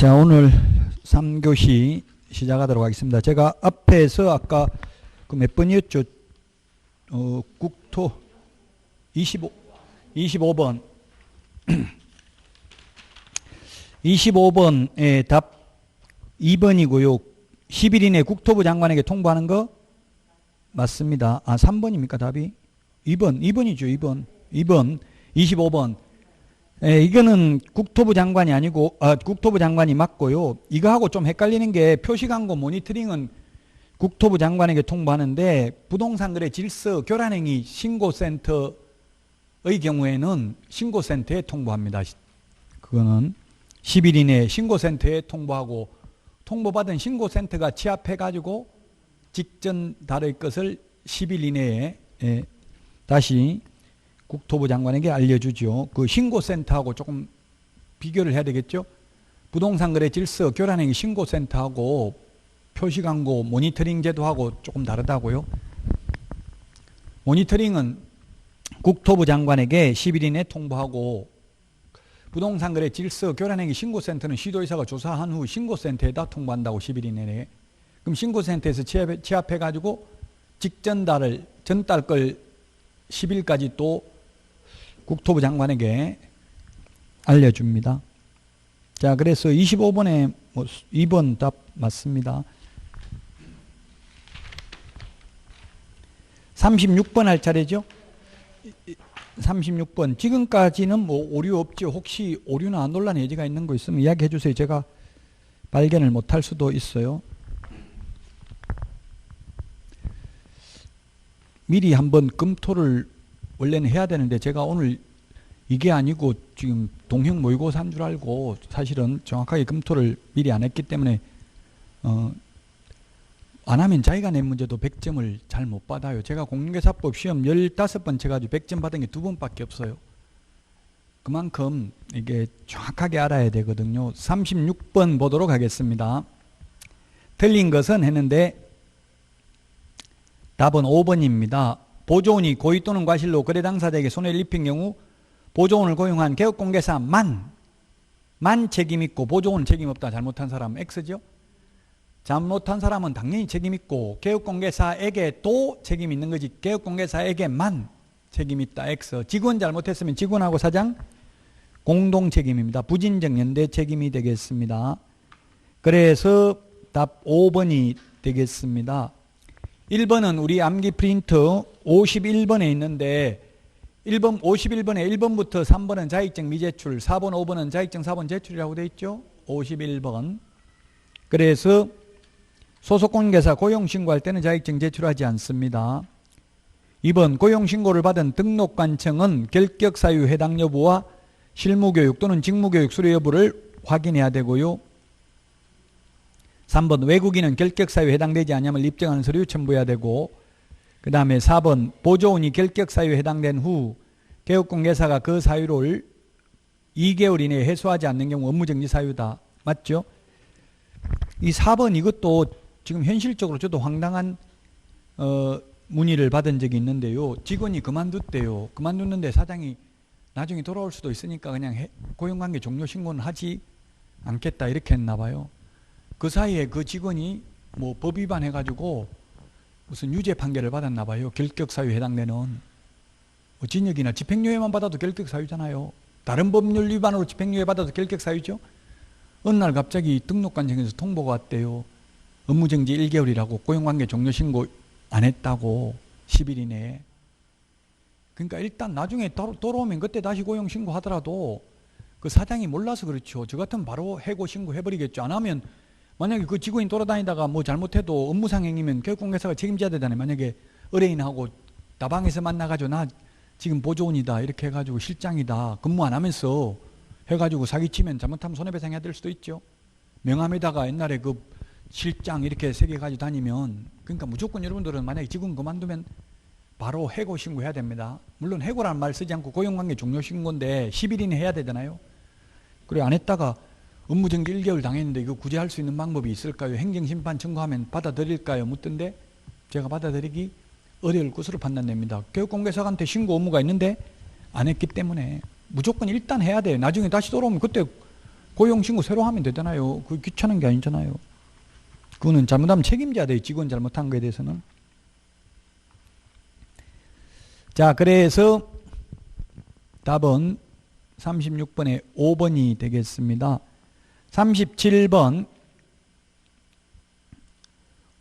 자, 오늘 3교시 시작하도록 하겠습니다. 제가 앞에서 아까 그 몇 번이었죠? 국토 25번 25번의 답 2번이고요. 10일 이내 국토부 장관에게 통보하는 거 맞습니다. 아, 3번입니까 답이? 2번이죠. 2번 25번. 이거는 국토부 장관이 아니고 국토부 장관이 맞고요. 이거하고 좀 헷갈리는 게 표시광고 모니터링은 국토부 장관에게 통보하는데 부동산 거래 질서 교란행위 신고센터의 경우에는 신고센터에 통보합니다. 그거는 10일 이내에 신고센터에 통보하고 통보받은 신고센터가 취합해가지고 직전 달의 것을 10일 이내에 다시 국토부 장관에게 알려주죠. 그 신고센터하고 조금 비교를 해야 되겠죠. 부동산 거래 질서 교란행위 신고센터하고 표시광고 모니터링 제도하고 조금 다르다고요. 모니터링은 국토부 장관에게 10일 이내 통보하고 부동산 거래 질서 교란행위 신고센터는 시도의사가 조사한 후 신고센터에다 통보한다고 10일 이내에. 그럼 신고센터에서 취합해가지고 직전달을 전달 걸 10일까지 또 국토부 장관에게 알려줍니다. 자, 그래서 25번에 2번 답 맞습니다. 36번 할 차례죠. 36번. 지금까지는 뭐 오류 없죠. 혹시 오류나 논란의 여지가 있는 거 있으면 이야기해 주세요. 제가 발견을 못할 수도 있어요. 미리 한번 검토를 원래는 해야 되는데 제가 오늘 이게 아니고 지금 동형 모의고사인 줄 알고 사실은 정확하게 검토를 미리 안 했기 때문에 안 하면 자기가 낸 문제도 100점을 잘 못 받아요. 제가 공인중개사법 시험 15번 쳐가지고 100점 받은 게 2번밖에 없어요. 그만큼 이게 정확하게 알아야 되거든요. 36번 보도록 하겠습니다. 틀린 것은 했는데 답은 5번입니다. 보조원이 고의 또는 과실로 거래 당사자에게 손해를 입힌 경우 보조원을 고용한 개업공개사만 책임 있고 보조원은 책임 없다. 잘못한 사람은 X죠. 잘못한 사람은 당연히 책임 있고 개업공개사에게 또 책임 있는 거지. 개업공개사에게만 책임 있다. X. 직원 잘못했으면 직원하고 사장 공동 책임입니다. 부진적 연대 책임이 되겠습니다. 그래서 답 5번이 되겠습니다. 1번은 우리 암기 프린트 51번에 있는데 51번에 1번부터 3번은 자격증 미제출, 4번, 5번은 자격증 4번 제출이라고 되어 있죠. 51번. 그래서 소속공개사 고용신고할 때는 자격증 제출하지 않습니다. 2번 고용신고를 받은 등록관청은 결격사유 해당 여부와 실무교육 또는 직무교육 수료 여부를 확인해야 되고요. 3번 외국인은 결격사유에 해당되지 않으면 입증하는 서류 첨부해야 되고 그 다음에 4번 보조원이 결격사유에 해당된 후 개업공개사가 그 사유를 2개월 이내에 해소하지 않는 경우 업무정지 사유다. 맞죠? 이 4번 이것도 지금 현실적으로 저도 황당한 문의를 받은 적이 있는데요. 직원이 그만뒀대요. 그만뒀는데 사장이 나중에 돌아올 수도 있으니까 그냥 고용관계 종료 신고는 하지 않겠다 이렇게 했나 봐요. 그 사이에 그 직원이 뭐 법 위반해가지고 무슨 유죄 판결을 받았나 봐요. 결격사유에 해당되는. 징역이나 집행유예만 받아도 결격사유잖아요. 다른 법률 위반으로 집행유예 받아도 결격사유죠. 어느 날 갑자기 등록관청에서 통보가 왔대요. 업무정지 1개월이라고 고용관계 종료 신고 안 했다고 10일 이내에. 그러니까 일단 나중에 돌아오면 그때 다시 고용 신고하더라도 그 사장이 몰라서 그렇죠. 저 같으면 바로 해고 신고해버리겠죠. 안 하면 만약에 그 직원이 돌아다니다가 뭐 잘못해도 업무상행이면 교육공개사가 책임져야 되잖아요. 만약에 의뢰인하고 다방에서 만나가지고 나 지금 보조원이다 이렇게 해가지고 실장이다 근무 안 하면서 해가지고 사기치면 잘못하면 손해배상해야 될 수도 있죠. 명함에다가 옛날에 그 실장 이렇게 새겨가지고 다니면 그러니까 무조건 여러분들은 만약에 직원 그만두면 바로 해고 신고해야 됩니다. 물론 해고라는 말 쓰지 않고 고용관계 종료 신고인데 10일 이내 해야 되잖아요. 그래 안 했다가 업무정지 1개월 당했는데 이거 구제할 수 있는 방법이 있을까요? 행정심판 청구하면 받아들일까요? 묻던데 제가 받아들이기 어려울 것으로 판단됩니다. 교육공개사한테 신고 의무가 있는데 안 했기 때문에 무조건 일단 해야 돼요. 나중에 다시 돌아오면 그때 고용신고 새로 하면 되잖아요. 그 귀찮은 게 아니잖아요. 그거는 잘못하면 책임져야 돼요. 직원 잘못한 거에 대해서는. 자, 그래서 답은 36번에 5번이 되겠습니다. 37번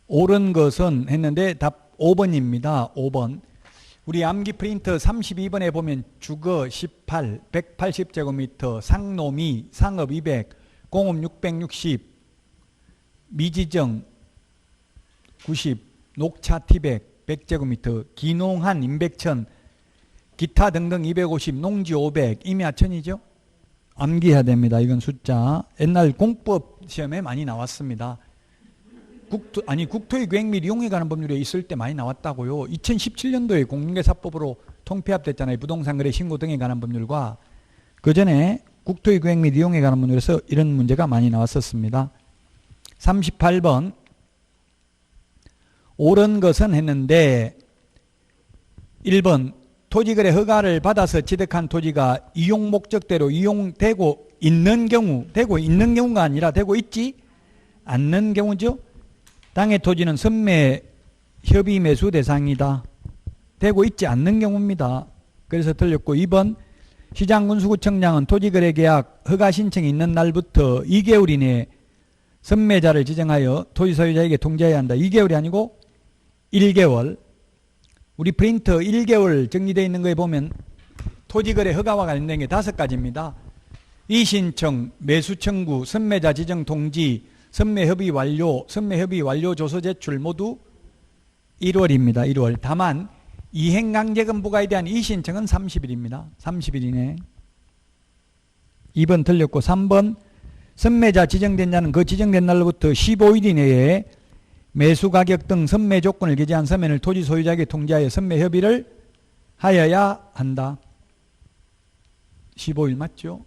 옳은 것은 했는데 답 5번입니다. 5번. 우리 암기 프린터 32번에 보면 주거 18, 180제곱미터, 상노미, 상업 200, 공업 660, 미지정 90, 녹차 티백 100제곱미터, 기농한 임백천, 기타 등등 250, 농지 500, 임야 1000이죠. 암기해야 됩니다. 이건 숫자. 옛날 공법 시험에 많이 나왔습니다. 국토의 계획 및 이용에 관한 법률에 있을 때 많이 나왔다고요. 2017년도에 공인중개사법으로 통폐합됐잖아요. 부동산 거래 신고 등에 관한 법률과 그 전에 국토의 계획 및 이용에 관한 법률에서 이런 문제가 많이 나왔었습니다. 38번 옳은 것은 했는데 1번 토지거래 허가를 받아서 취득한 토지가 이용 목적대로 이용되고 있는 경우, 되고 있는 경우가 아니라 되고 있지 않는 경우죠. 땅의 토지는 선매 협의 매수 대상이다. 되고 있지 않는 경우입니다. 그래서 틀렸고 2번 시장군수구청장은 토지거래계약 허가 신청이 있는 날부터 2개월 이내에 선매자를 지정하여 토지 소유자에게 통지해야 한다. 2개월이 아니고 1개월. 우리 프린터 1개월 정리되어 있는 거에 보면 토지거래 허가와 관련된 게 5가지입니다. 이신청, 매수청구, 선매자 지정 통지, 선매협의 완료, 선매협의 완료 조서 제출 모두 1월입니다. 1월. 다만 이행강제금 부과에 대한 이신청은 30일입니다. 30일 이내. 2번 틀렸고 3번 선매자 지정된 자는 그 지정된 날로부터 15일 이내에 매수가격 등 선매 조건을 기재한 서면을 토지 소유자에게 통지하여 선매 협의를 하여야 한다. 15일 맞죠?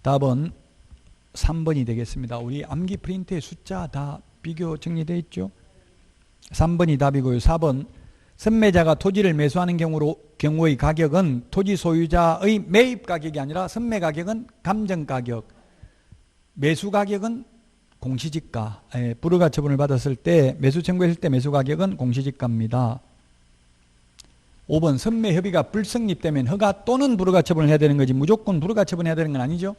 답은 3번이 되겠습니다. 우리 암기 프린트의 숫자 다 비교 정리되어 있죠? 3번이 답이고요. 4번 선매자가 토지를 매수하는 경우의 가격은 토지 소유자의 매입 가격이 아니라 선매 가격은 감정 가격, 매수 가격은 공시지가. 불허가 처분을 받았을 때 매수 청구했을 때 매수 가격은 공시지가입니다. 5번 선매 협의가 불성립되면 허가 또는 불허가 처분을 해야 되는 거지 무조건 불허가 처분해야 되는 건 아니죠.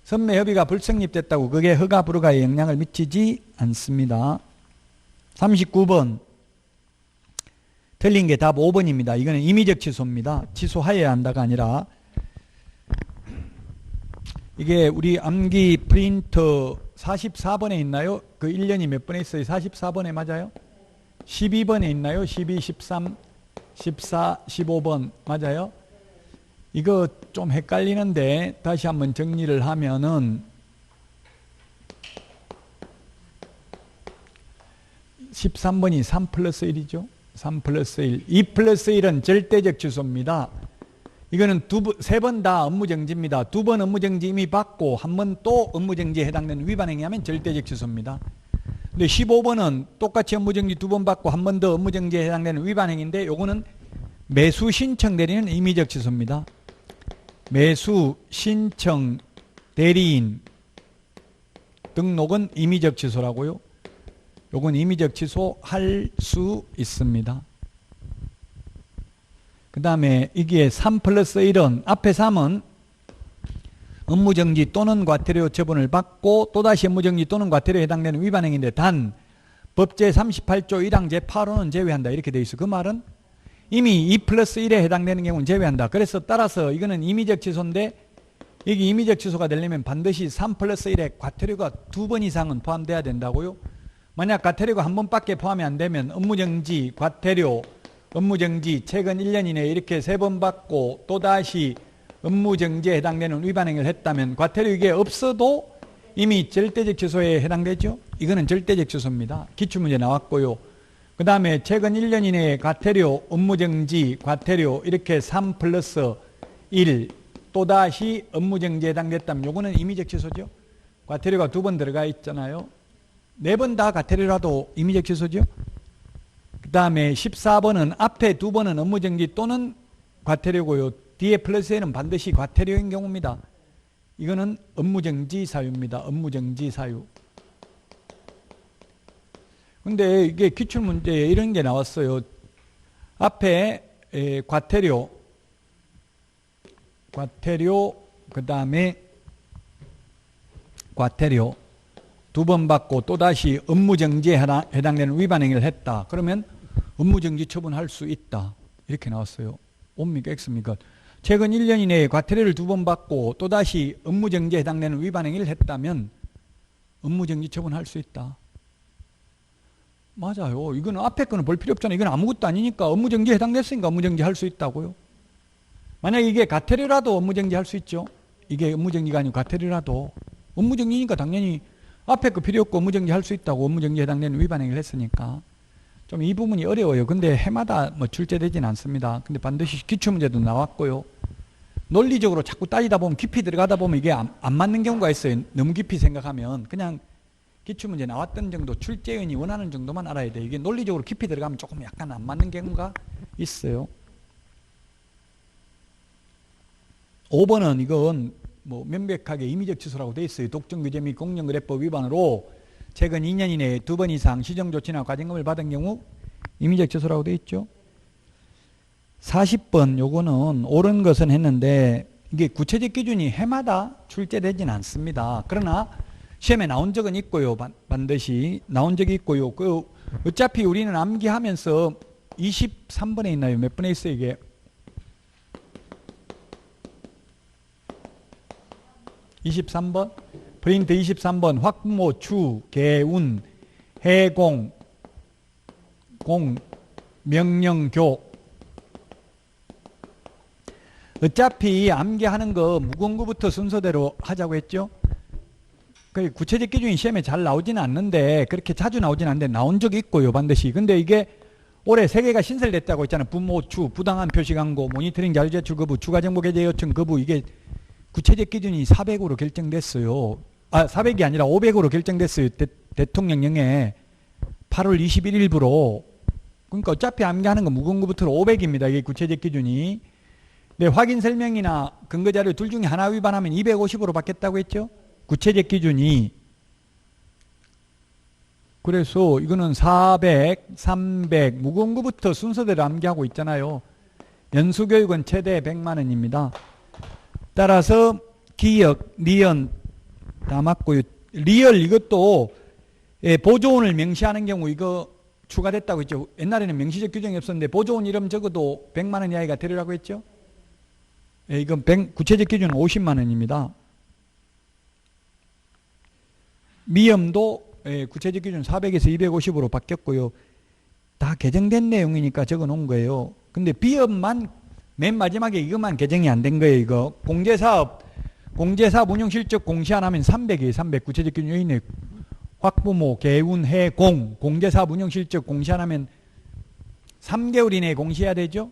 선매 협의가 불성립됐다고 그게 허가 불허가에 영향을 미치지 않습니다. 39번 틀린 게 답 5번입니다. 이거는 임의적 취소입니다. 취소하여야 한다가 아니라 이게 우리 암기 프린터 44번에 있나요? 그 1년이 몇 번에 있어요? 44번에 맞아요? 12번에 있나요? 12, 13, 14, 15번 맞아요? 이거 좀 헷갈리는데 다시 한번 정리를 하면은 13번이 3 플러스 1이죠. 3 플러스 1. 2 플러스 1은 절대적 취소입니다. 이거는 세 번 다 업무정지입니다. 2번 업무정지 이미 받고 한 번 또 업무정지에 해당되는 위반행위 하면 절대적 취소입니다. 근데 15번은 똑같이 업무정지 2번 받고 한 번 더 업무정지에 해당되는 위반행위인데 요거는 매수 신청 대리는 임의적 취소입니다. 매수 신청 대리인 등록은 임의적 취소라고요. 요건 임의적 취소할 수 있습니다. 그 다음에 이게 3 플러스 1은 앞에 3은 업무정지 또는 과태료 처분을 받고 또다시 업무정지 또는 과태료에 해당되는 위반행위인데 단 법제 38조 1항 제8호는 제외한다 이렇게 돼 있어. 그 말은 이미 2 플러스 1에 해당되는 경우는 제외한다. 그래서 따라서 이거는 임의적 취소인데 이게 임의적 취소가 되려면 반드시 3 플러스 1에 과태료가 2번 이상은 포함돼야 된다고요. 만약 과태료가 한 번밖에 포함이 안 되면 업무정지, 과태료, 업무정지, 최근 1년 이내에 이렇게 3번 받고 또다시 업무정지에 해당되는 위반행위를 했다면 과태료 이게 없어도 이미 절대적 취소에 해당되죠. 이거는 절대적 취소입니다. 기출문제 나왔고요. 그 다음에 최근 1년 이내에 과태료, 업무정지, 과태료 이렇게 3 플러스 1 또다시 업무정지에 해당됐다면 요거는 임의적 취소죠. 과태료가 2번 들어가 있잖아요. 4번 다 과태료라도 임의적 취소죠. 그 다음에 14번은 앞에 2번은 업무정지 또는 과태료고요. 뒤에 플러스에는 반드시 과태료인 경우입니다. 이거는 업무정지 사유입니다. 업무정지 사유. 근데 이게 기출문제에 이런 게 나왔어요. 앞에 과태료, 그 다음에 과태료 2번 받고 또다시 업무정지에 해당되는 위반 행위를 했다. 그러면 업무정지 처분할 수 있다. 이렇게 나왔어요. 옵니까? X입니까? 최근 1년 이내에 과태료를 2번 받고 또다시 업무정지에 해당되는 위반 행위를 했다면 업무정지 처분할 수 있다. 맞아요. 이거는 앞에 거는 볼 필요 없잖아요. 이건 아무것도 아니니까 업무정지에 해당됐으니까 업무정지 할 수 있다고요. 만약에 이게 과태료라도 업무정지 할 수 있죠. 이게 업무정지가 아니고 과태료라도 업무정지니까 당연히 앞에 거 필요 없고 업무정지 할 수 있다고 업무정지에 해당되는 위반 행위를 했으니까 좀 이 부분이 어려워요. 근데 해마다 뭐 출제되진 않습니다. 근데 반드시 기출문제도 나왔고요. 논리적으로 자꾸 따지다 보면 깊이 들어가다 보면 이게 안 맞는 경우가 있어요. 너무 깊이 생각하면 그냥 기출문제 나왔던 정도 출제원이 원하는 정도만 알아야 돼요. 이게 논리적으로 깊이 들어가면 조금 약간 안 맞는 경우가 있어요. 5번은 이건 뭐 명백하게 임의적 취소라고 되어 있어요. 독점규제 및 공정거래법 위반으로 최근 2년 이내에 2번 이상 시정조치나 과징금을 받은 경우 임의적 취소라고 되어 있죠. 40번 요거는 옳은 것은 했는데 이게 구체적 기준이 해마다 출제되진 않습니다. 그러나 시험에 나온 적은 있고요. 반드시 나온 적이 있고요. 어차피 우리는 암기하면서 23번에 있나요? 몇 번에 있어요 이게? 23번? 프린트 23번 확모, 추, 개운, 해공, 공, 명령, 교. 어차피 암기하는 거 무공구부터 순서대로 하자고 했죠. 구체적 기준이 시험에 잘 나오지는 않는데 그렇게 자주 나오지는 않는데 나온 적이 있고요. 반드시. 근데 이게 올해 3개가 신설됐다고 했잖아요. 부모, 추, 부당한 표시 광고, 모니터링 자료 제출 거부, 추가 정보 게재 요청 거부. 이게 구체적 기준이 400으로 결정됐어요. 400이 아니라 500으로 결정됐어요. 대통령령에 8월 21일부로. 그러니까 어차피 암기하는 거 무공구부터 500입니다. 이게 구체적 기준이. 네, 확인 설명이나 근거 자료 둘 중에 하나 위반하면 250으로 받겠다고 했죠. 구체적 기준이. 그래서 이거는 400, 300 무공구부터 순서대로 암기하고 있잖아요. 연수교육은 최대 100만 원입니다. 따라서 기역, 니은 다 맞고요. 리얼 이것도 보조원을 명시하는 경우 이거 추가됐다고 했죠. 옛날에는 명시적 규정이 없었는데 보조원 이름 적어도 100만 원 이하가 되리라고 했죠. 이건 구체적 기준은 50만 원입니다. 미음도 구체적 기준 400에서 250으로 바뀌었고요. 다 개정된 내용이니까 적어 놓은 거예요. 근데 비음만 맨 마지막에 이것만 개정이 안 된 거예요. 이거 공제사업 운영실적 공시 안 하면 300이에요. 300 구체적 기준 여기 있네. 확부모, 개운, 해, 공 공제사업 운영실적 공시 안 하면 3개월 이내에 공시해야 되죠.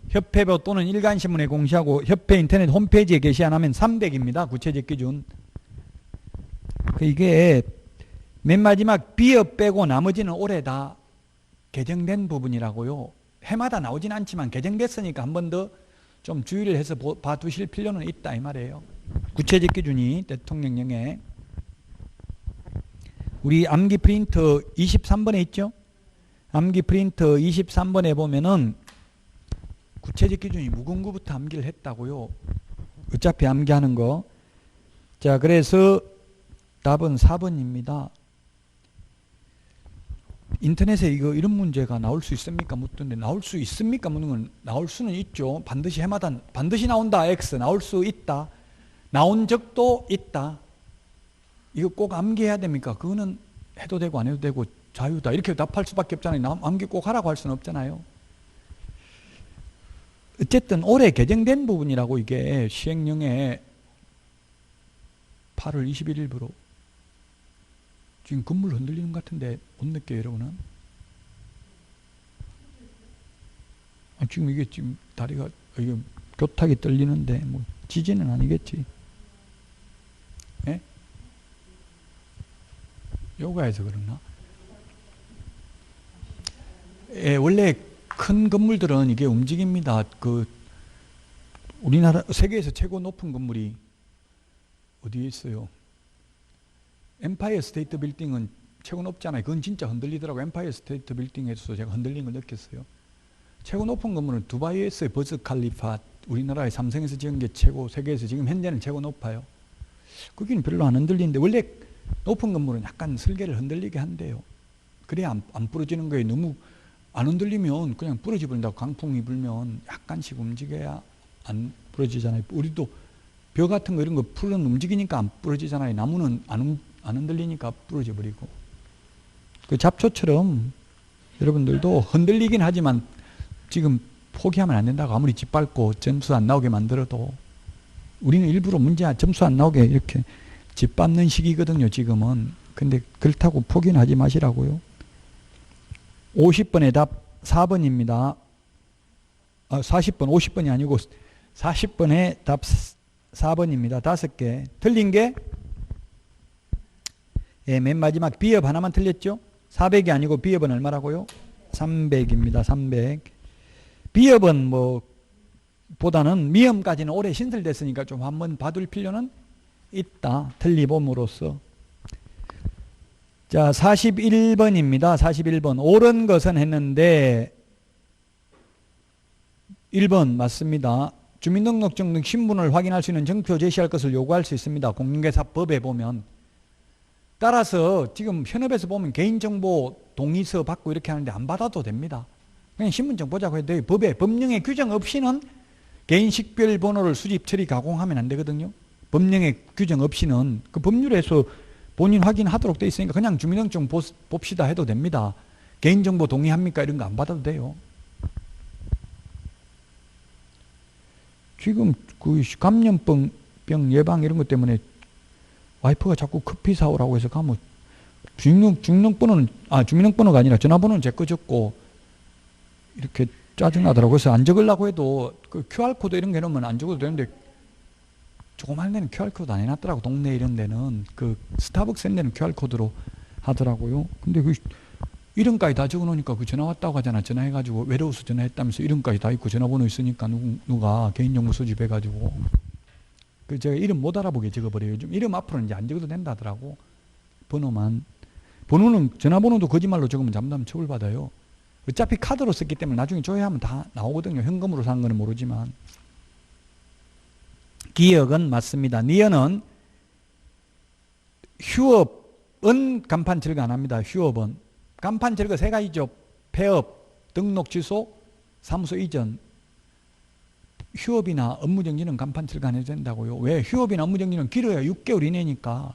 협회보 또는 일간신문에 공시하고 협회 인터넷 홈페이지에 게시 안 하면 300입니다. 구체적 기준. 이게 맨 마지막 비업 빼고 나머지는 올해 다 개정된 부분이라고요. 해마다 나오진 않지만 개정됐으니까 한 번 더 좀 주의를 해서 봐두실 필요는 있다 이 말이에요. 구체적 기준이 대통령령에. 우리 암기 프린터 23번에 있죠. 암기 프린터 23번에 보면은 구체적 기준이 무공구부터 암기를 했다고요. 어차피 암기하는 거. 자, 그래서 답은 4번입니다. 인터넷에 이런 문제가 나올 수 있습니까? 묻던데 나올 수 있습니까? 묻는 건 나올 수는 있죠. 반드시 해마다 반드시 나온다. X 나올 수 있다. 나온 적도 있다. 이거 꼭 암기해야 됩니까? 그거는 해도 되고 안 해도 되고 자유다. 이렇게 답할 수밖에 없잖아요. 암기 꼭 하라고 할 수는 없잖아요. 어쨌든 올해 개정된 부분이라고 이게 시행령에 8월 21일부로 지금 건물 흔들리는 것 같은데 못 느껴요, 여러분은? 지금 이게 지금 다리가 이게 교탁이 떨리는데 뭐 지진은 아니겠지? 예? 요가에서 그러나? 원래 큰 건물들은 이게 움직입니다. 우리나라 세계에서 최고 높은 건물이 어디에 있어요? 엠파이어 스테이트 빌딩은 최고 높잖아요. 그건 진짜 흔들리더라고. 엠파이어 스테이트 빌딩에서 제가 흔들린 걸 느꼈어요. 최고 높은 건물은 두바이에 있어요. 버즈 칼리파. 우리나라의 삼성에서 지은 게 최고, 세계에서 지금 현재는 최고 높아요. 거기는 별로 안 흔들리는데 원래 높은 건물은 약간 설계를 흔들리게 한대요. 그래야 안 부러지는 거예요. 너무 안 흔들리면 그냥 부러져 버린다고. 강풍이 불면 약간씩 움직여야 안 부러지잖아요. 우리도 벼 같은 거 이런 거 풀은 움직이니까 안 부러지잖아요. 나무는 안 흔들리니까 부러져 버리고. 그 잡초처럼 여러분들도 흔들리긴 하지만 지금 포기하면 안 된다고. 아무리 짓밟고 점수 안 나오게 만들어도 우리는 일부러 점수 안 나오게 이렇게 짓밟는 시기거든요, 지금은. 근데 그렇다고 포기는 하지 마시라고요. 50번의 답 4번입니다. 40번, 50번이 아니고 40번의 답 4번입니다. 5개. 틀린 게, 예, 맨 마지막 비읍 하나만 틀렸죠? 400이 아니고 비읍은 얼마라고요? 300입니다. 300. 비읍은 보다는 미음까지는 오래 신설됐으니까 좀 한번 봐둘 필요는 있다. 틀리봄으로써. 자, 41번입니다. 41번. 옳은 것은 했는데 1번 맞습니다. 주민등록증 등 신분을 확인할 수 있는 정표 제시할 것을 요구할 수 있습니다. 공인중개사법에 보면. 따라서 지금 현업에서 보면 개인정보 동의서 받고 이렇게 하는데 안 받아도 됩니다. 그냥 신분증 보자고 해도 돼요. 법령의 규정 없이는 개인 식별번호를 수집, 처리, 가공하면 안 되거든요. 법령의 규정 없이는 그 법률에서 본인 확인하도록 돼 있으니까 그냥 주민등록증 봅시다 해도 됩니다. 개인정보 동의합니까? 이런 거 안 받아도 돼요. 지금 그 감염병 예방 이런 것 때문에 와이프가 자꾸 커피 사오라고 해서 가면 주민등록번호가 아니라 전화번호는 제 거 적고 이렇게 짜증나더라고요. 그래서 안 적으려고 해도 그 QR코드 이런 게 넣으면 안 적어도 되는데 조그만 데는 QR코드 안 해놨더라고. 동네 이런 데는. 그 스타벅스 이런 데는 QR코드로 하더라고요. 근데 그 이름까지 다 적어놓으니까 그 전화 왔다고 하잖아. 전화해가지고 외로워서 전화했다면서 이름까지 다 있고 전화번호 있으니까 누가 개인정보 수집해가지고 그 제가 이름 못 알아보게 적어버려요. 요즘 이름 앞으로는 이제 안 적어도 된다 하더라고. 번호는 전화번호도 거짓말로 적으면 잘못하면 처벌받아요. 어차피 카드로 썼기 때문에 나중에 조회하면 다 나오거든요. 현금으로 산 거는 모르지만. 기억은 맞습니다. 니은은 휴업은 간판 철거 안 합니다. 휴업은. 간판 철거 세 가지죠. 폐업, 등록 취소, 사무소 이전. 휴업이나 업무정지는 간판 철거 안 해도 된다고요. 왜? 휴업이나 업무정지는 길어요. 6개월 이내니까.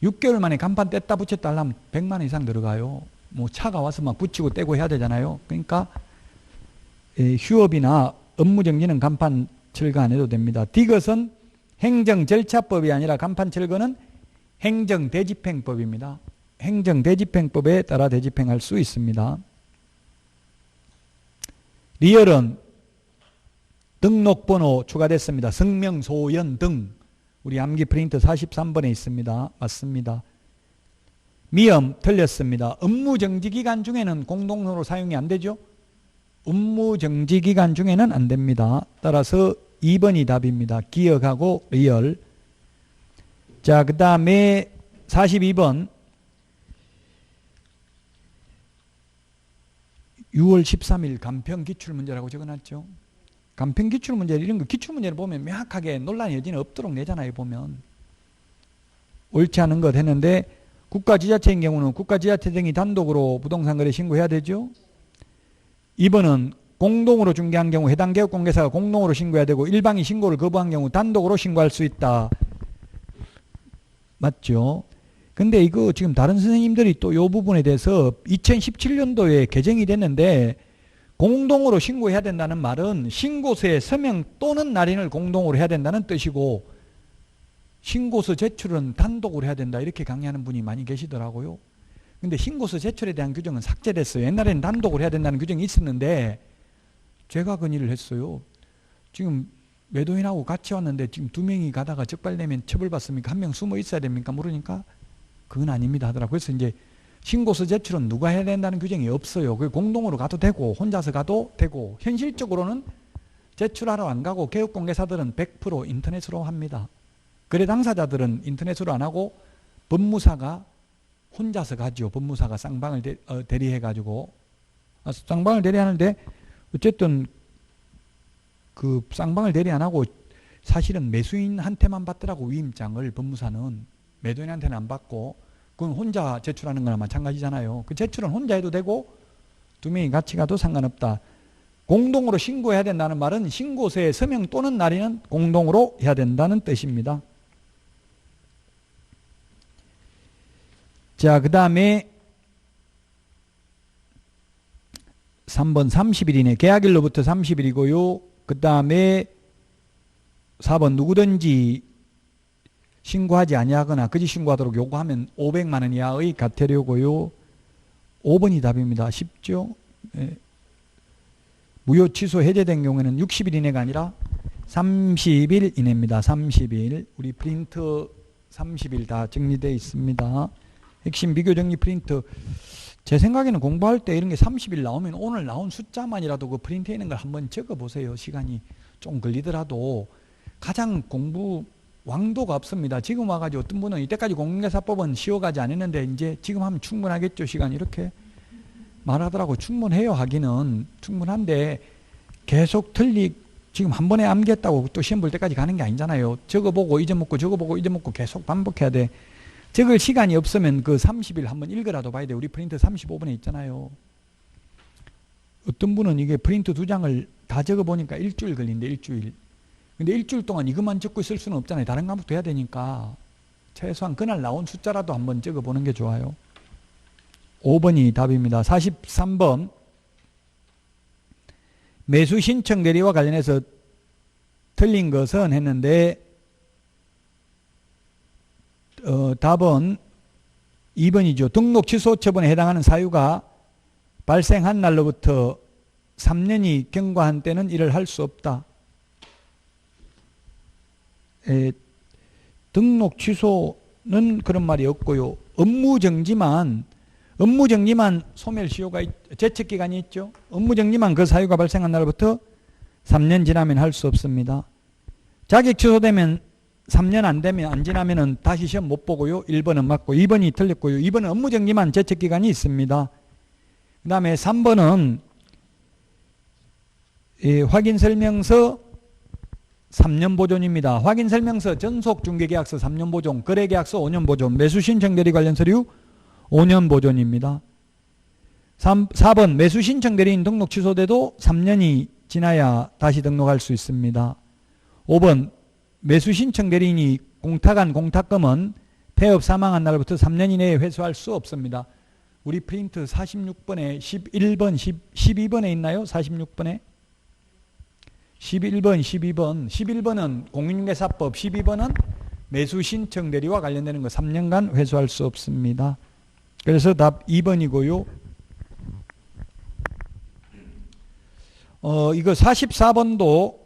6개월 만에 간판 뗐다 붙였다 하려면 100만 원 이상 들어가요. 뭐 차가 와서 막 붙이고 떼고 해야 되잖아요. 그러니까 휴업이나 업무정지는 간판 철거 안 해도 됩니다. 디귿은 행정절차법이 아니라 간판 철거는 행정대집행법입니다. 행정대집행법에 따라 대집행할 수 있습니다. 리얼은 등록번호 추가됐습니다. 성명, 소연 등. 우리 암기 프린트 43번에 있습니다. 맞습니다. 미음 틀렸습니다. 업무정지기간 중에는 공동번호로 사용이 안 되죠? 업무정지기간 중에는 안 됩니다. 따라서 2번이 답입니다. 기억하고 리얼. 자, 그 다음에 42번 6월 13일 간편기출문제라고 적어놨죠. 간편기출문제 이런 거 기출문제를 보면 명확하게 논란의 여지는 없도록 내잖아요. 보면 옳지 않은 것 했는데 국가지자체인 경우는 국가지자체 등이 단독으로 부동산 거래 신고해야 되죠. 2번은 공동으로 중개한 경우 해당 개업공개사가 공동으로 신고해야 되고 일방이 신고를 거부한 경우 단독으로 신고할 수 있다. 맞죠? 근데 이거 지금 다른 선생님들이 또 이 부분에 대해서 2017년도에 개정이 됐는데 공동으로 신고해야 된다는 말은 신고서에 서명 또는 날인을 공동으로 해야 된다는 뜻이고 신고서 제출은 단독으로 해야 된다 이렇게 강의하는 분이 많이 계시더라고요. 근데 신고서 제출에 대한 규정은 삭제됐어요. 옛날에는 단독으로 해야 된다는 규정이 있었는데 제가 건의를 했어요. 지금 매도인하고 같이 왔는데 지금 2명이 가다가 적발되면 처벌받습니까? 1명 숨어 있어야 됩니까? 모르니까 그건 아닙니다 하더라고요. 그래서 이제 신고서 제출은 누가 해야 된다는 규정이 없어요. 그 공동으로 가도 되고 혼자서 가도 되고 현실적으로는 제출하러 안 가고 개업공개사들은 100% 인터넷으로 합니다. 거래 당사자들은 인터넷으로 안 하고 법무사가 혼자서 가죠. 법무사가 쌍방을 대리해가지고 쌍방을 대리하는데 어쨌든 그 쌍방을 대리 안 하고 사실은 매수인한테만 받더라고. 위임장을 법무사는 매도인한테는 안 받고 그건 혼자 제출하는 거나 마찬가지잖아요. 그 제출은 혼자 해도 되고 두 명이 같이 가도 상관없다. 공동으로 신고해야 된다는 말은 신고서에 서명 또는 날인은 공동으로 해야 된다는 뜻입니다. 자, 그 다음에 3번 30일이네. 계약일로부터 30일이고요. 그 다음에 4번 누구든지 신고하지 아니하거나 거짓 신고하도록 요구하면 500만 원 이하의 과태료고요. 5번이 답입니다. 쉽죠? 네. 무효 취소 해제된 경우에는 60일 이내가 아니라 30일 이내입니다. 30일. 우리 프린트 30일 다 정리되어 있습니다. 핵심 비교 정리 프린트. 제 생각에는 공부할 때 이런 게 30일 나오면 오늘 나온 숫자만이라도 그 프린트에 있는 걸 한번 적어 보세요. 시간이 좀 걸리더라도 가장 공부 왕도가 없습니다. 지금 와가지고 어떤 분은 이때까지 공인중개사법은 쉬워가지 않았는데 이제 지금 하면 충분하겠죠. 시간 이렇게 말하더라고. 충분해요. 하기는 충분한데 계속 지금 한 번에 암기했다고 또 시험 볼 때까지 가는 게 아니잖아요. 적어보고 잊어먹고 적어보고 잊어먹고 계속 반복해야 돼. 적을 시간이 없으면 그 30일 한번 읽으라도 봐야 돼. 우리 프린트 35분에 있잖아요. 어떤 분은 이게 프린트 2장을 다 적어보니까 일주일 걸린대. 일주일. 근데 일주일 동안 이것만 적고 있을 수는 없잖아요. 다른 과목도 해야 되니까 최소한 그날 나온 숫자라도 한번 적어보는 게 좋아요. 5번이 답입니다. 43번 매수 신청 대리와 관련해서 틀린 것은 했는데 답은 2번이죠. 등록 취소 처분에 해당하는 사유가 발생한 날로부터 3년이 경과한 때는 이를 할 수 없다. 등록 취소는 그런 말이 없고요. 업무정지만 소멸시효가 제척기간이 있죠. 업무정지만 그 사유가 발생한 날부터 3년 지나면 할 수 없습니다. 자격 취소되면 3년 안 되면 안 지나면은 다시 시험 못 보고요. 1번은 맞고 2번이 틀렸고요. 2번은 업무정지만 제척기간이 있습니다. 그 다음에 3번은 확인설명서 3년 보존입니다. 확인설명서, 전속중개계약서 3년 보존, 거래계약서 5년 보존, 매수신청대리 관련 서류 5년 보존입니다. 4번 매수신청대리인 등록 취소돼도 3년이 지나야 다시 등록할 수 있습니다. 5번 매수신청대리인이 공탁한 공탁금은 폐업 사망한 날부터 3년 이내에 회수할 수 없습니다. 우리 프린트 46번에 11번, 12번에 있나요? 46번에? 11번, 12번. 11번은 공인중개사법, 12번은 매수신청대리와 관련되는 거 3년간 회수할 수 없습니다. 그래서 답 2번이고요. 이거 44번도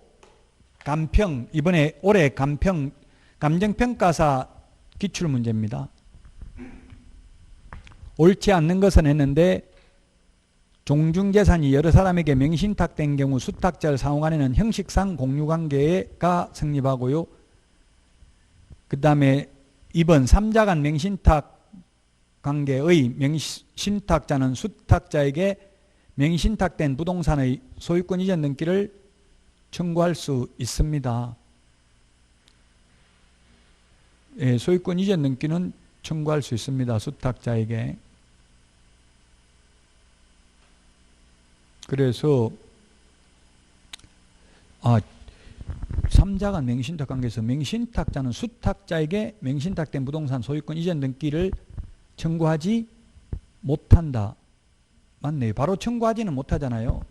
감평, 이번에 올해 감정평가사 기출문제입니다. 옳지 않는 것은 했는데 종중재산이 여러 사람에게 명신탁된 경우 수탁자를 상호간에는 형식상 공유관계가 성립하고요. 그 다음에 2번 3자 간 명신탁 관계의 명신탁자는 수탁자에게 명신탁된 부동산의 소유권 이전 등기를 청구할 수 있습니다. 예, 소유권 이전 등기는 청구할 수 있습니다. 수탁자에게. 그래서 3자 간 명신탁 관계에서 명신탁자는 수탁자에게 명신탁된 부동산 소유권 이전 등기를 청구하지 못한다. 맞네요. 바로 청구하지는 못하잖아요.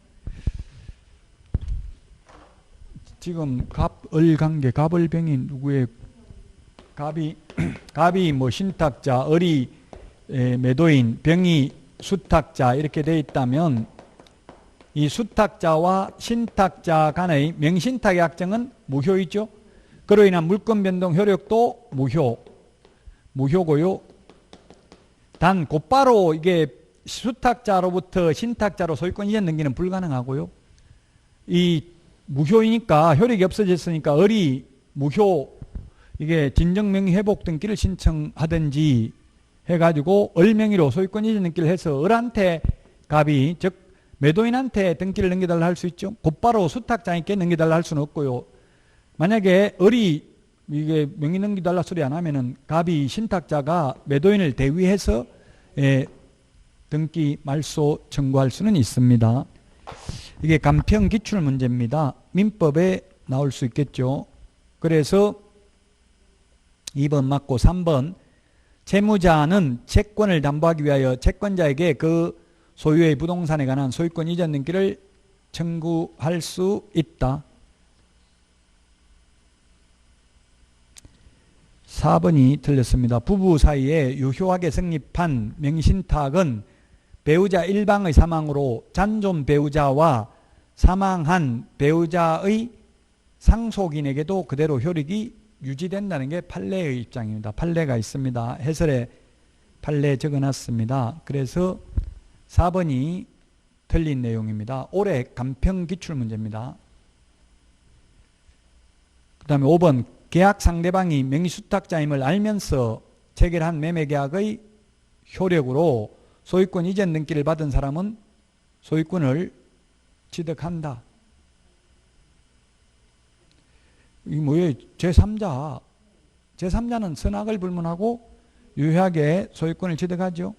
지금 갑을 관계, 갑을병이 누구의 갑이 뭐 신탁자, 을이 매도인, 병이 수탁자 이렇게 되어 있다면 이 수탁자와 신탁자 간의 명신탁의 약정은 무효이죠. 그로 인한 물권 변동 효력도 무효고요. 단 곧바로 이게 수탁자로부터 신탁자로 소유권 이전 등기는 불가능하고요. 이 무효이니까 효력이 없어졌으니까 을이 무효 이게 진정명의 회복 등기를 신청하든지 해가지고 을 명의로 소유권 이전 등기를 해서 을한테 갑이 즉 매도인한테 등기를 넘겨달라 할 수 있죠. 곧바로 수탁자에게 넘겨달라 할 수는 없고요. 만약에 을이 이게 명의 넘겨달라 소리 안 하면은 갑이 신탁자가 매도인을 대위해서 등기 말소 청구할 수는 있습니다. 이게 간평 기출 문제입니다. 민법에 나올 수 있겠죠. 그래서 2번 맞고 3번 채무자는 채권을 담보하기 위하여 채권자에게 그 소유의 부동산에 관한 소유권 이전 등기를 청구할 수 있다. 4번이 틀렸습니다. 부부 사이에 유효하게 성립한 명의신탁은 배우자 일방의 사망으로 잔존 배우자와 사망한 배우자의 상속인에게도 그대로 효력이 유지된다는 게 판례의 입장입니다. 판례가 있습니다. 해설에 판례 적어놨습니다. 그래서 4번이 틀린 내용입니다. 올해 간평 기출 문제입니다. 그 다음에 5번 계약 상대방이 명의수탁자임을 알면서 체결한 매매계약의 효력으로 소유권 이전 등기를 받은 사람은 소유권을 취득한다. 이게 뭐예요? 제3자. 제3자는 선악을 불문하고 유효하게 소유권을 취득하죠.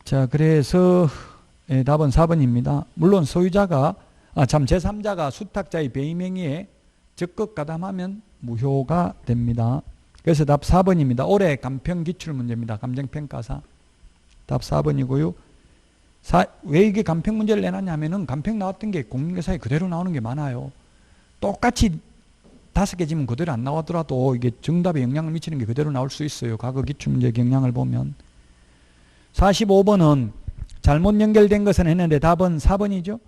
자, 그래서 답은 4번입니다. 물론 소유자가 제3자가 수탁자의 배의 명의에 적극 가담하면 무효가 됩니다. 그래서 답 4번입니다. 올해 간평 기출 문제입니다. 감정평가사. 답 4번이고요. 왜 이게 간평 문제를 내놨냐면은 간평 나왔던 게 공인중개사에 그대로 나오는 게 많아요. 똑같이 5개 지면 그대로 안 나오더라도 이게 정답에 영향을 미치는 게 그대로 나올 수 있어요. 과거 기출 문제 경향을 보면. 45번은 잘못 연결된 것은 했는데 답은 4번이죠.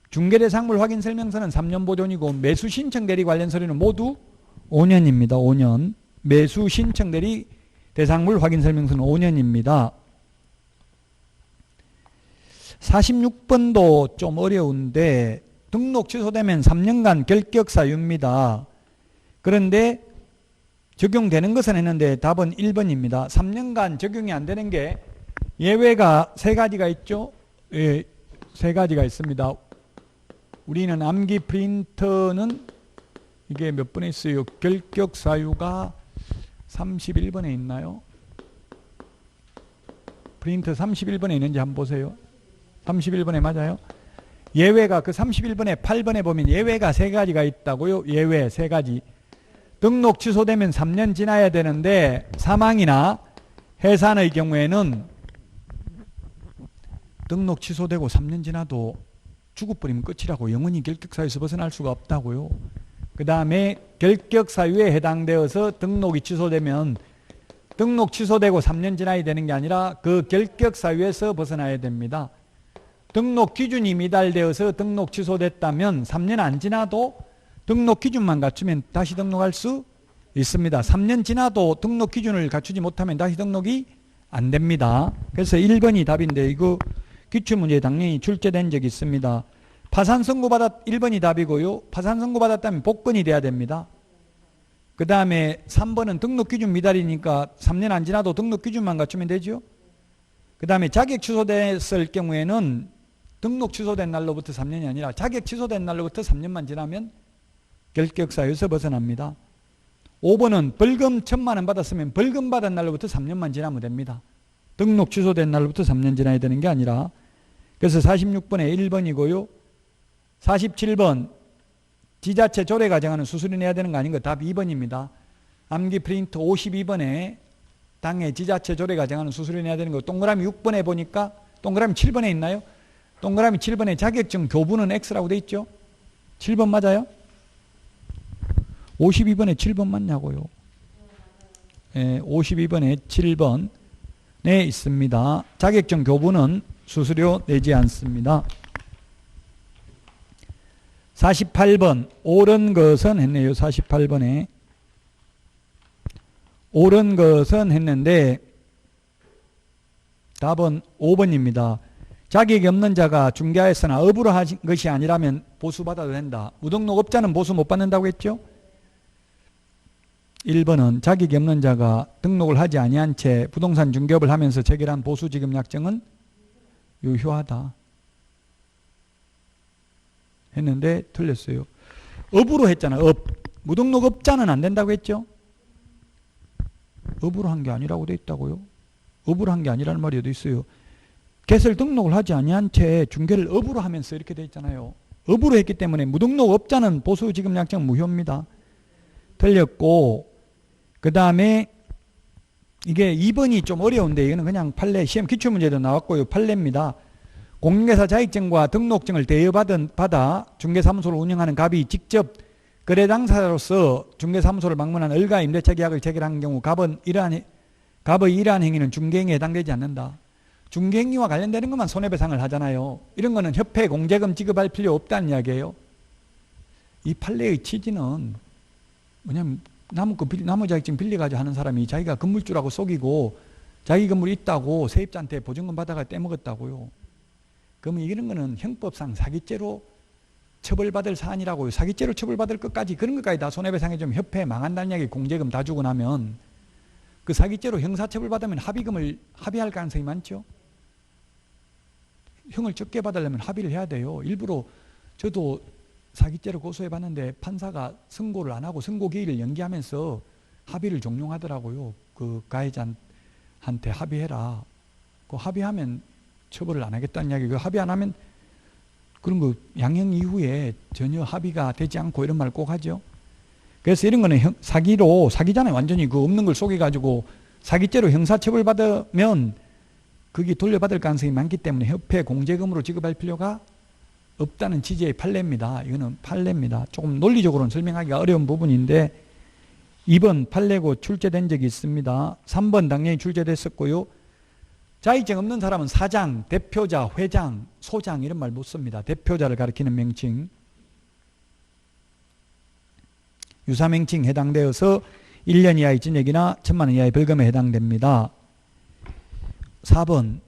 중개대상물 확인 설명서는 3년 보존이고 매수 신청 대리 관련 서류는 모두 5년입니다. 5년. 매수 신청 대리 대상물 확인 설명서는 5년입니다. 46번도 좀 어려운데 등록 취소되면 3년간 결격 사유입니다. 그런데 적용되는 것은 했는데 답은 1번입니다. 3년간 적용이 안 되는 게 예외가 3가지가 있죠. 예, 3가지가 있습니다. 우리는 암기 프린터는 이게 몇 번에 있어요? 결격 사유가 31번에 있나요? 프린터 31번에 있는지 한번 보세요. 31번에 맞아요? 예외가 그 31번에 8번에 보면 예외가 3가지가 있다고요. 예외 3가지. 등록 취소되면 3년 지나야 되는데 사망이나 해산의 경우에는 등록 취소되고 3년 지나도 죽어버리면 끝이라고 영원히 결격사유에서 벗어날 수가 없다고요. 그 다음에 결격사유에 해당되어서 등록이 취소되면 등록 취소되고 3년 지나야 되는 게 아니라 그 결격사유에서 벗어나야 됩니다. 등록 기준이 미달되어서 등록 취소됐다면 3년 안 지나도 등록 기준만 갖추면 다시 등록할 수 있습니다. 3년 지나도 등록 기준을 갖추지 못하면 다시 등록이 안 됩니다. 그래서 1번이 답인데 이거 기출문제에 당연히 출제된 적이 있습니다. 파산 선고받았 1번이 답이고요. 파산 선고받았다면 복권이 돼야 됩니다. 그 다음에 3번은 등록 기준 미달이니까 3년 안 지나도 등록 기준만 갖추면 되죠. 그 다음에 자격 취소됐을 경우에는 등록 취소된 날로부터 3년이 아니라 자격 취소된 날로부터 3년만 지나면 결격사유에서 벗어납니다. 5번은 벌금 1,000만 원 받았으면 벌금 받은 날로부터 3년만 지나면 됩니다. 등록 취소된 날로부터 3년 지나야 되는 게 아니라. 그래서 46번에 1번이고요. 47번 지자체 조례 가정하는 수수료 내야 되는 거 아닌가? 답 2번입니다. 암기 프린트 52번에 당해 지자체 조례 가정하는 수수료 내야 되는 거. 동그라미 6번에 보니까 동그라미 7번에 있나요? 동그라미 7번에 자격증 교부는 X라고 돼 있죠? 7번 맞아요? 52번에 7번 맞냐고요? 예, 52번에 7번에 있습니다. 자격증 교부는 수수료 내지 않습니다. 48번 옳은 것은 했네요. 48번에 옳은 것은 했는데 답은 5번입니다. 자격이 없는 자가 중개하였으나 업으로 한 것이 아니라면 보수받아도 된다. 무등록업자는 보수 못 받는다고 했죠? 1번은 자격이 없는 자가 등록을 하지 아니한 채 부동산 중개업을 하면서 체결한 보수지급약정은 유효하다 했는데 틀렸어요. 업으로 했잖아. 업. 무등록업자는 안 된다고 했죠? 업으로 한 게 아니라고 돼 있다고요. 업으로 한 게 아니라는 말이 어디 있어요. 개설 등록을 하지 아니한 채 중개를 업으로 하면서 이렇게 돼 있잖아요. 업으로 했기 때문에 무등록업자는 보수지급약정 무효입니다. 틀렸고, 그 다음에 이게 2번이 좀 어려운데 이거는 그냥 판례, 시험 기출문제도 나왔고요. 판례입니다. 공인중개사 자격증과 등록증을 대여받아 중개사무소를 운영하는 갑이 직접 거래 당사자로서 중개사무소를 방문한 을과 임대차 계약을 체결한 경우 갑의 이러한 행위는 중개행위에 해당되지 않는다. 중개행위와 관련되는 것만 손해배상을 하잖아요. 이런 거는 협회 공제금 지급할 필요 없다는 이야기예요. 이 판례의 취지는 뭐냐면 나무 자격증 빌려가지고 하는 사람이 자기가 건물주라고 속이고 자기 건물이 있다고 세입자한테 보증금 받아가 떼먹었다고요. 그러면 이런 거는 형법상 사기죄로 처벌받을 사안이라고요. 사기죄로 처벌받을 것까지 그런 것까지 다 손해배상해 주면 협회 망한다는 이야기. 공제금 다 주고 나면 그 사기죄로 형사처벌받으면 합의금을 합의할 가능성이 많죠. 형을 적게 받으려면 합의를 해야 돼요. 일부러 저도 사기죄로 고소해봤는데 판사가 선고를 안 하고 선고 기일을 연기하면서 합의를 종용하더라고요. 그 가해자한테 합의해라. 그 합의하면 처벌을 안 하겠다는 이야기. 그 합의 안 하면 그런 거 양형 이후에 전혀 합의가 되지 않고 이런 말 꼭 하죠. 그래서 이런 거는 사기잖아요. 완전히 그 없는 걸 속여가지고 사기죄로 형사처벌 받으면 그게 돌려받을 가능성이 많기 때문에 협회 공제금으로 지급할 필요가 없다는 취지의 판례입니다. 이거는 판례입니다. 조금 논리적으로는 설명하기가 어려운 부분인데 2번 판례고 출제된 적이 있습니다. 3번 당연히 출제됐었고요. 자격증 없는 사람은 사장, 대표자, 회장, 소장 이런 말 못 씁니다. 대표자를 가리키는 명칭. 유사명칭 해당되어서 1년 이하의 징역이나 1,000만 원 이하의 벌금에 해당됩니다. 4번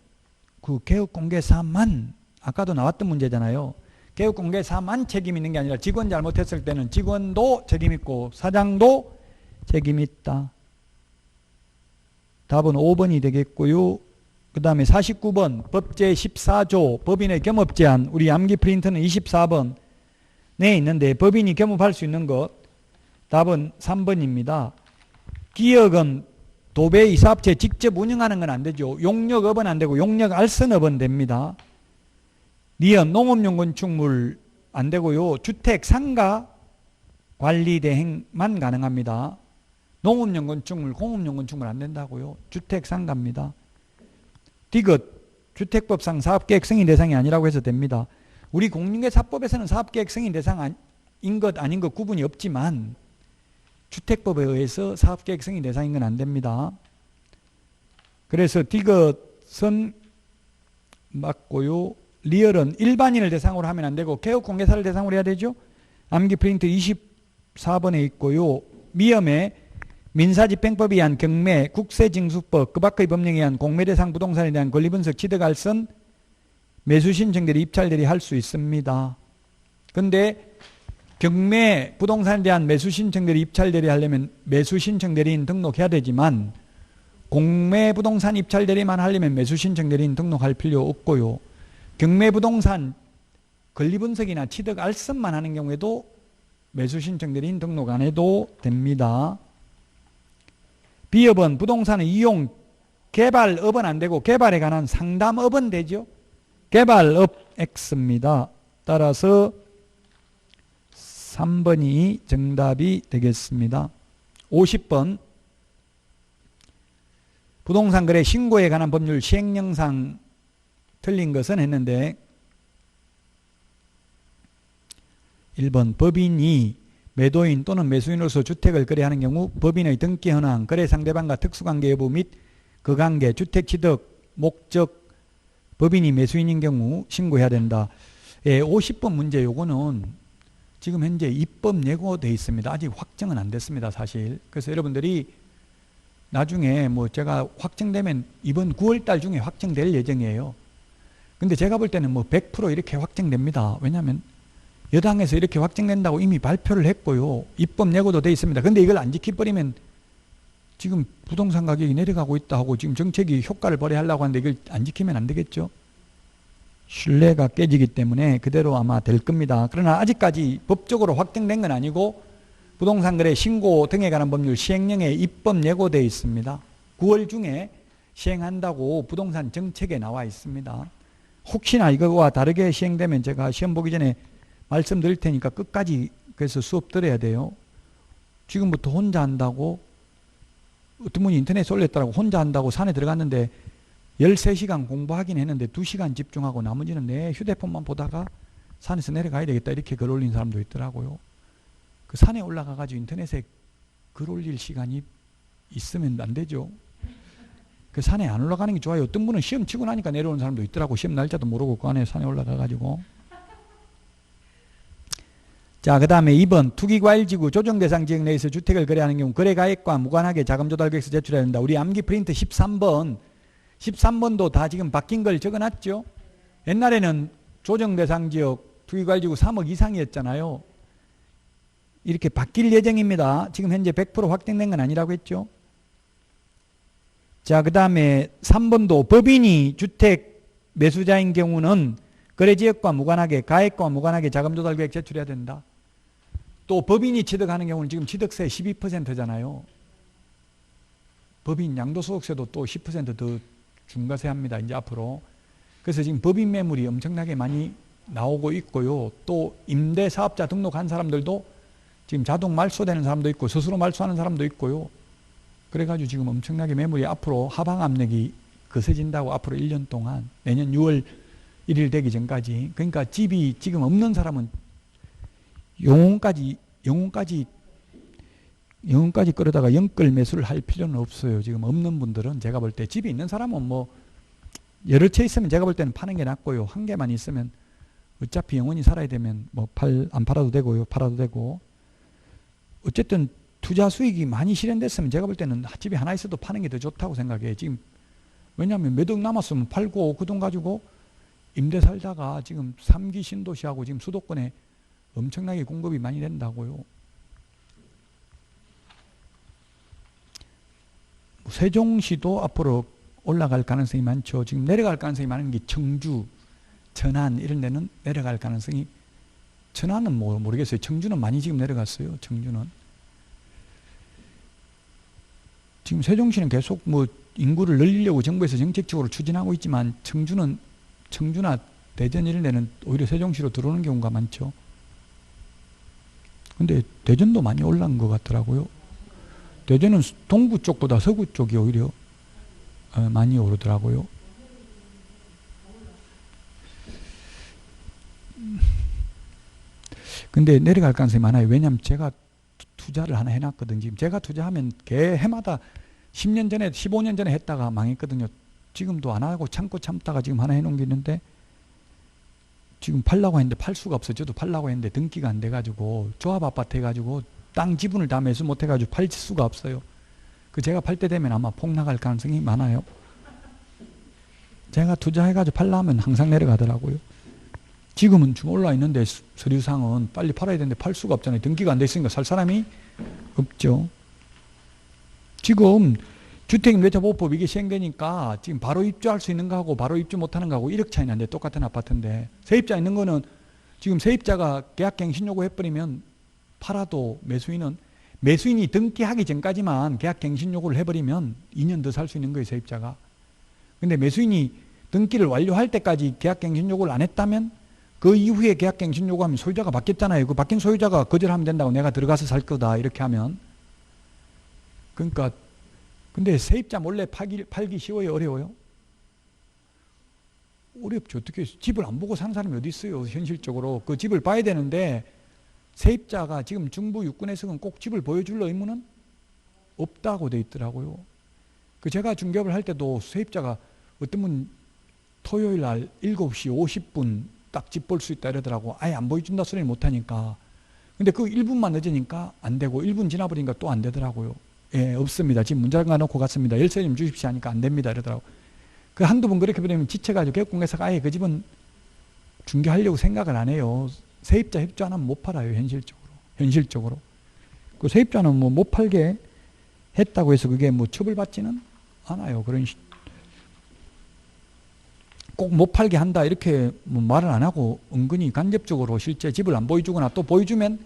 그 개업공개사만 아까도 나왔던 문제잖아요. 개업공개사만 책임 있는 게 아니라 직원 잘못했을 때는 직원도 책임 있고 사장도 책임 있다. 답은 5번이 되겠고요. 그 다음에 49번 법제 14조 법인의 겸업 제한, 우리 암기 프린트는 24번 네 있는데 법인이 겸업할 수 있는 것 답은 3번입니다. 기업은 도배 이사업체 직접 운영하는 건 안 되죠. 용역업은 안 되고 용역 알선업은 됩니다. 리언 농업용 건축물 안 되고요. 주택 상가 관리 대행만 가능합니다. 농업용 건축물, 공업용 건축물 안 된다고요. 주택 상가입니다. 디귿 주택법상 사업계획 승인 대상이 아니라고 해서 됩니다. 우리 공인중개사법에서는 사업계획 승인 대상인 것 아닌 것 구분이 없지만 주택법에 의해서 사업계획 승인 대상인 건 안 됩니다. 그래서 디귿은 맞고요. 리얼은 일반인을 대상으로 하면 안 되고 개업공개사를 대상으로 해야 되죠. 암기 프린트 24번에 있고요. 미엄에 민사집행법에 의한 경매, 국세징수법, 그 밖의 법령에 의한 공매대상 부동산에 대한 권리분석, 취득알선, 매수신청 대리, 입찰 대리 할 수 있습니다. 근데 경매, 부동산에 대한 매수신청 대리, 입찰 대리 하려면 매수신청 대리인 등록해야 되지만 공매 부동산 입찰 대리만 하려면 매수신청 대리인 등록할 필요 없고요. 경매 부동산 권리분석이나 취득알선만 하는 경우에도 매수신청 대리인 등록 안 해도 됩니다. B업은 부동산의 이용, 개발업은 안 되고 개발에 관한 상담업은 되죠. 개발업 X입니다. 따라서 3번이 정답이 되겠습니다. 50번 부동산 거래 신고에 관한 법률 시행령상 틀린 것은 했는데 1번 법인이 매도인 또는 매수인으로서 주택을 거래하는 경우 법인의 등기 현황, 거래 상대방과 특수관계 여부 및 그 관계, 주택 취득, 목적, 법인이 매수인인 경우 신고해야 된다. 예, 50번 문제 요거는 지금 현재 입법 예고되어 있습니다. 아직 확정은 안 됐습니다. 사실. 그래서 여러분들이 나중에 뭐 제가 확정되면 이번 9월 달 중에 확정될 예정이에요. 근데 제가 볼 때는 뭐 100% 이렇게 확정됩니다. 왜냐하면 여당에서 이렇게 확정된다고 이미 발표를 했고요. 입법 예고도 돼 있습니다. 근데 이걸 안 지켜버리면 지금 부동산 가격이 내려가고 있다 하고 지금 정책이 효과를 발휘하려고 하는데 이걸 안 지키면 안 되겠죠. 신뢰가 깨지기 때문에 그대로 아마 될 겁니다. 그러나 아직까지 법적으로 확정된 건 아니고 부동산 거래 신고 등에 관한 법률 시행령에 입법 예고되어 있습니다. 9월 중에 시행한다고 부동산 정책에 나와 있습니다. 혹시나 이거와 다르게 시행되면 제가 시험 보기 전에 말씀드릴 테니까 끝까지 그래서 수업 들어야 돼요. 지금부터 혼자 한다고 어떤 분이 인터넷에 올렸더라고. 혼자 한다고 산에 들어갔는데 13시간 공부하긴 했는데 2시간 집중하고 나머지는 내 휴대폰만 보다가 산에서 내려가야 되겠다 이렇게 글 올린 사람도 있더라고요. 그 산에 올라가가지고 인터넷에 글 올릴 시간이 있으면 안 되죠. 그 산에 안 올라가는 게 좋아요. 어떤 분은 시험 치고 나니까 내려오는 사람도 있더라고. 시험 날짜도 모르고 그 안에 산에 올라가가지고. 자, 그 다음에 2번 투기과일지구 조정대상 지역 내에서 주택을 거래하는 경우 거래가액과 무관하게 자금조달계획서 제출해야 된다. 우리 암기 프린트 13번도 다 지금 바뀐 걸 적어놨죠. 옛날에는 조정대상 지역 투기과일지구 3억 이상이었잖아요. 이렇게 바뀔 예정입니다. 지금 현재 100% 확정된 건 아니라고 했죠. 자, 그 다음에 3번도 법인이 주택 매수자인 경우는 거래지역과 무관하게 가액과 무관하게 자금조달계획 제출해야 된다. 또 법인이 취득하는 경우는 지금 취득세 12%잖아요. 법인 양도소득세도 또 10% 더 중과세합니다. 이제 앞으로. 그래서 지금 법인 매물이 엄청나게 많이 나오고 있고요. 또 임대사업자 등록한 사람들도 지금 자동 말소되는 사람도 있고 스스로 말소하는 사람도 있고요. 그래가지고 지금 엄청나게 매물이 앞으로 하방 압력이 거세진다고 앞으로 1년 동안 내년 6월 1일 되기 전까지. 그러니까 집이 지금 없는 사람은 영혼까지 끌어다가 영끌 매수를 할 필요는 없어요. 지금 없는 분들은 제가 볼 때 집이 있는 사람은 뭐 여러 채 있으면 제가 볼 때는 파는 게 낫고요. 한 개만 있으면 어차피 영원히 살아야 되면 뭐 안 팔아도 되고요. 팔아도 되고. 어쨌든 투자 수익이 많이 실현됐으면 제가 볼 때는 집이 하나 있어도 파는 게 더 좋다고 생각해요. 지금 왜냐하면 몇 억 남았으면 팔고 그 돈 가지고 임대 살다가 지금 3기 신도시하고 지금 수도권에 엄청나게 공급이 많이 된다고요. 세종시도 앞으로 올라갈 가능성이 많죠. 지금 내려갈 가능성이 많은 게 청주, 천안 이런 데는 내려갈 가능성이, 천안은 뭐 모르겠어요. 청주는 많이 지금 내려갔어요. 청주는. 지금 세종시는 계속 뭐 인구를 늘리려고 정부에서 정책적으로 추진하고 있지만 청주나 대전 이런 데는 오히려 세종시로 들어오는 경우가 많죠. 근데 대전도 많이 올라간 것 같더라고요. 대전은 동구 쪽보다 서구 쪽이 오히려 많이 오르더라고요. 근데 내려갈 가능성이 많아요. 왜냐하면 제가 투자를 하나 해놨거든요. 지금 제가 투자하면 해마다 10년 전에 15년 전에 했다가 망했거든요. 지금도 안 하고 참다가 지금 하나 해놓은 게 있는데 지금 팔라고 했는데 팔 수가 없어요. 저도 팔라고 했는데 등기가 안 돼가지고 조합 아파트 해가지고 땅 지분을 다 매수 못해가지고 팔 수가 없어요. 제가 팔 때 되면 아마 폭락할 가능성이 많아요. 제가 투자해가지고 팔라 하면 항상 내려가더라고요. 지금은 좀 올라 있는데 서류상은 빨리 팔아야 되는데 팔 수가 없잖아요. 등기가 안 돼 있으니까 살 사람이 없죠. 지금 주택임대차보호법 이게 시행되니까 지금 바로 입주할 수 있는 거하고 바로 입주 못하는 거하고 1억 차이 나는데 똑같은 아파트인데 세입자 있는 거는 지금 세입자가 계약갱신 요구해버리면 팔아도 매수인이 등기하기 전까지만 계약갱신 요구를 해버리면 2년 더 살 수 있는 거예요. 세입자가. 근데 매수인이 등기를 완료할 때까지 계약갱신 요구를 안 했다면 그 이후에 계약갱신 요구하면 소유자가 바뀌었잖아요. 그 바뀐 소유자가 거절하면 된다고 내가 들어가서 살 거다 이렇게 하면. 그러니까 근데 세입자 몰래 팔기 쉬워요? 어려워요? 어렵죠. 어떻게 집을 안 보고 사는 사람이 어디 있어요? 현실적으로. 그 집을 봐야 되는데 세입자가 지금 중부 육군에서는 꼭 집을 보여줄 의무는 없다고 돼 있더라고요. 제가 중개업을 할 때도 세입자가 어떤 분 토요일 날 7시 50분 딱 집 볼 수 있다 이러더라고. 아예 안 보여준다 소리를 못하니까. 근데 그 1분만 늦으니까 안 되고 1분 지나버리니까 또 안 되더라고요. 예, 없습니다. 지금 문자가 놓고 갔습니다. 열쇠 좀 주십시오 하니까 안 됩니다. 이러더라고. 그 한두 번 그렇게 되면 지쳐가지고 개업공개사가 아예 그 집은 중개하려고 생각을 안 해요. 세입자 협조 안 하면 못 팔아요. 현실적으로. 그 세입자는 뭐 못 팔게 했다고 해서 그게 뭐 처벌받지는 않아요. 꼭 못 팔게 한다 이렇게 뭐 말을 안 하고 은근히 간접적으로 실제 집을 안 보여주거나 또 보여주면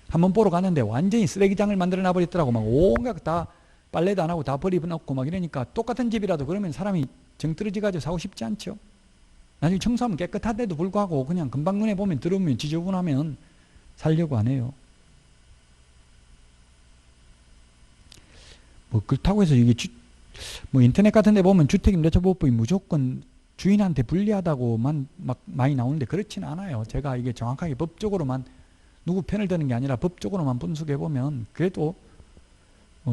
한번 보러 가는데 완전히 쓰레기장을 만들어 놔버렸더라고. 막 온갖 다 빨래도 안 하고 다 버려놓고 막 이러니까 똑같은 집이라도 그러면 사람이 정 떨어지가지고 사고 싶지 않죠. 나중에 청소하면 깨끗한데도 불구하고 그냥 금방 눈에 보면 들어오면 지저분하면 살려고 안 해요. 뭐 그렇다고 해서 이게 뭐 인터넷 같은 데 보면 주택임대차보호법이 무조건 주인한테 불리하다고만 막 많이 나오는데 그렇지는 않아요. 제가 이게 정확하게 법적으로만 누구 편을 드는 게 아니라 법적으로만 분석해 보면 그래도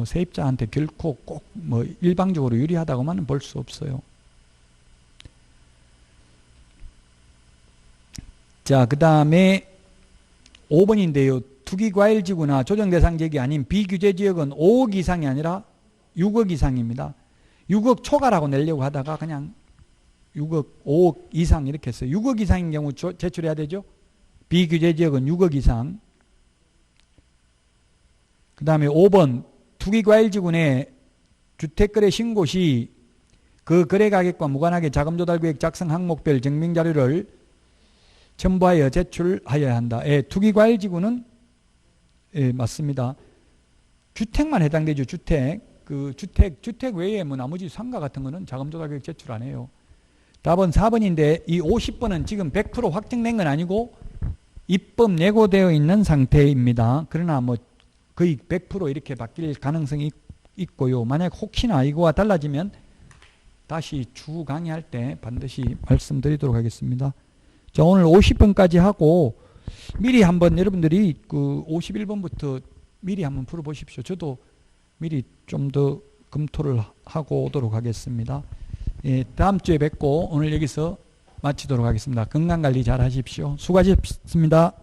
세입자한테 결코 꼭 뭐 일방적으로 유리하다고만은 볼 수 없어요. 자, 그 다음에 5번인데요. 투기과열지구나 조정대상지역이 아닌 비규제지역은 5억 이상이 아니라 6억 이상입니다. 6억 초과라고 내려고 하다가 그냥 6억, 5억 이상 이렇게 했어요. 6억 이상인 경우 제출해야 되죠. 비규제지역은 6억 이상. 그 다음에 5번 투기과열지구 내 주택거래 신고 시 그 거래가격과 무관하게 자금조달계획 작성 항목별 증명자료를 첨부하여 제출하여야 한다. 예, 투기과열지구는 예, 맞습니다. 주택만 해당되죠. 주택 외에 뭐 나머지 상가 같은 거는 자금조달계획 제출 안 해요. 답은 4번인데 이 50번은 지금 100% 확정된 건 아니고 입법 예고되어 있는 상태입니다. 그러나 뭐 거의 100% 이렇게 바뀔 가능성이 있고요. 만약 혹시나 이거와 달라지면 다시 추후 강의할 때 반드시 말씀드리도록 하겠습니다. 자, 오늘 50번까지 하고 미리 한번 여러분들이 그 51번부터 미리 한번 풀어보십시오. 저도 미리 좀 더 검토를 하고 오도록 하겠습니다. 예, 다음 주에 뵙고 오늘 여기서 마치도록 하겠습니다. 건강관리 잘 하십시오. 수고하셨습니다.